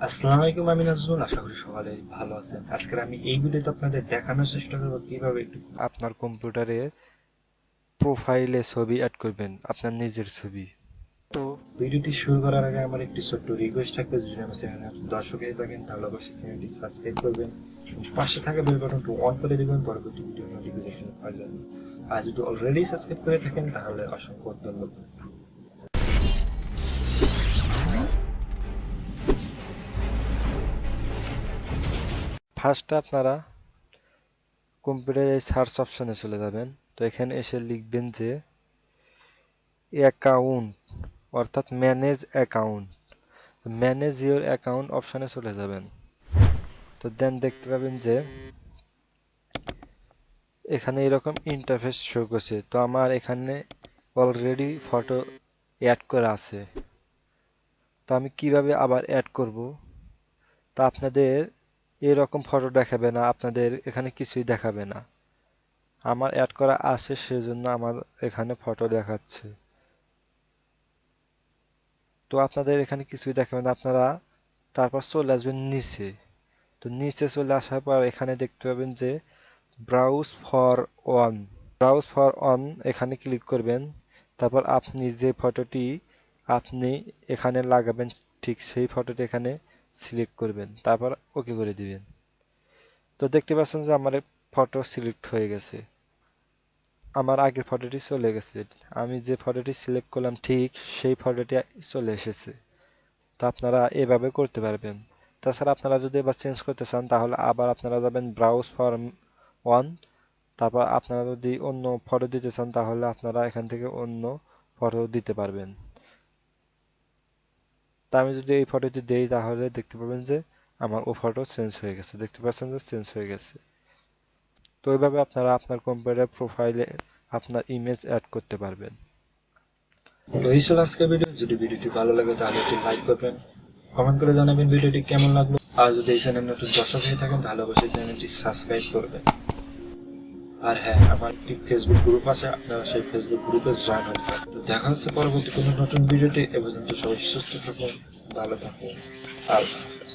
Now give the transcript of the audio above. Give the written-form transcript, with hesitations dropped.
আসসালামু আলাইকুম, আমি নাজমুল। আশা করি সকালে ভালো আছেন। আজকের আমি এই ভিডিওতে আপনাদের দেখানোর চেষ্টা করব কিভাবে একটু আপনার কম্পিউটারে প্রোফাইলে ছবি অ্যাড করবেন, আপনার নিজের ছবি। তো ভিডিওটি শুরু করার আগে আমার একটি ছোট্ট রিকোয়েস্ট থাকবে, যদি আমার চ্যানেলে দর্শক হয়ে থাকেন তাহলে অবশ্যই চ্যানেলটি সাবস্ক্রাইব করবেন, পাশে থাকা বেল বাটনটি অন করে দেবেন পরবর্তী ভিডিও নোটিফিকেশন পাওয়ার জন্য। আর যদি অলরেডি সাবস্ক্রাইব করে থাকেন তাহলে অসংখ্য ধন্যবাদ। ফার্স্টে আপনারা কম্পিউটারে সার্চ অপশনে চলে যাবেন। তো এখানে এসে লিখবেন যে অ্যাকাউন্ট, অর্থাৎ manage account. Manage your account অপশনে চলে যাবেন। তো দেন দেখতে পাবেন যে এখানে এরকম ইন্টারফেস শো করছে। তো আমার এখানে অলরেডি ফটো অ্যাড করা আছে। তো আমি কিভাবে আবার অ্যাড করব? তা আপনাদের এরকম ফটো দেখাবে না, আপনাদের এখানে কিছুই দেখাবে না। আমার অ্যাড করা আছে সেজন্য আমার এখানে ফটো দেখাচ্ছে। তো আপনাদের এখানে কিছুই দেখাবে না, আপনারা তারপর চলে আসবেন নিচে। তো নিচে চলে আসার পর এখানে দেখতে পাবেন যে browse for on, browse for on এখানে ক্লিক করবেন। তারপর আপনি যে ফটোটি আপনি এখানে লাগাবেন ঠিক সেই ফটোটি এখানে সিলেক্ট করবেন, তারপর ওকে করে দিবেন। তো দেখতে পাচ্ছেন যে আমার ফটো সিলেক্ট হয়ে গেছে, আমার আগের ফটোটি চলে গেছে। আমি যে ফটোটি সিলেক্ট করলাম ঠিক সেই ফটোটি চলে এসেছে। তো আপনারা এভাবে করতে পারবেন। তাছাড়া আপনারা যদি এবার চেঞ্জ করতে চান তাহলে আবার আপনারা যাবেন ব্রাউজ ফর ওয়ান, তারপর আপনারা যদি অন্য ফটো দিতে চান তাহলে আপনারা এখান থেকে অন্য ফটো দিতে পারবেন। তা আমি যদি এই ফটোটি দেই তাহলে দেখতে পাবেন যে আমার ও ফটো চেঞ্জ হয়ে গেছে, দেখতে পাচ্ছেন যে চেঞ্জ হয়ে গেছে। তো এইভাবে আপনারা আপনার কম্পিউটার প্রোফাইলে আপনার ইমেজ অ্যাড করতে পারবেন। তো এই ছিল আজকের ভিডিও। যদি ভিডিওটি ভালো লাগে তাহলে একটি লাইক করবেন, কমেন্ট করে জানাবেন ভিডিওটি কেমন লাগলো। আর যদি এই চ্যানেল নতুন দর্শক হয়ে থাকেন তাহলে অবশ্যই চ্যানেলটি সাবস্ক্রাইব করবেন। আর হ্যাঁ, আমার একটি ফেসবুক গ্রুপ আছে, আপনারা সেই ফেসবুক গ্রুপে জয়েন হতে পারেন। তো দেখা হচ্ছে পরবর্তী কোনো নতুন ভিডিওতে। এ পর্যন্ত সবাই সুস্থ থাকুন, ভালো থাকুন। আল্লাহ হাফেজ।